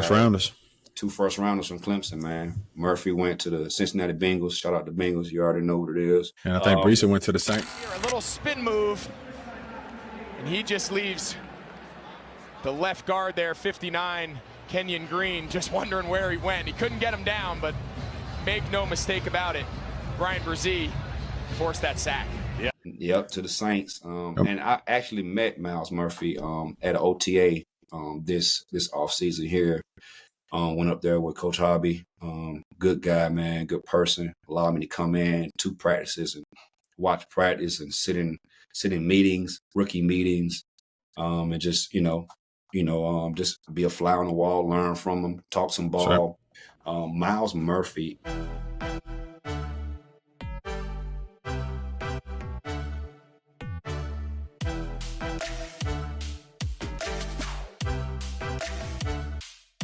first rounders. 2 first rounders from Clemson, man. Murphy went to the Cincinnati Bengals. Shout out to Bengals. You already know what it is. And I think Bresee went to the Saints. A little spin move, and he just leaves the left guard there, 59, Kenyon Green, just wondering where he went. He couldn't get him down, but make no mistake about it, Bryan Bresee forced that sack. Yep, to the Saints. And I actually met Myles Murphy at an OTA this offseason here. Went up there with Coach Hobby. Good guy, man, good person. Allowed me to come in 2 practices and watch practice and sit in meetings, rookie meetings, and just just be a fly on the wall, learn from him, talk some ball. Right. Myles Murphy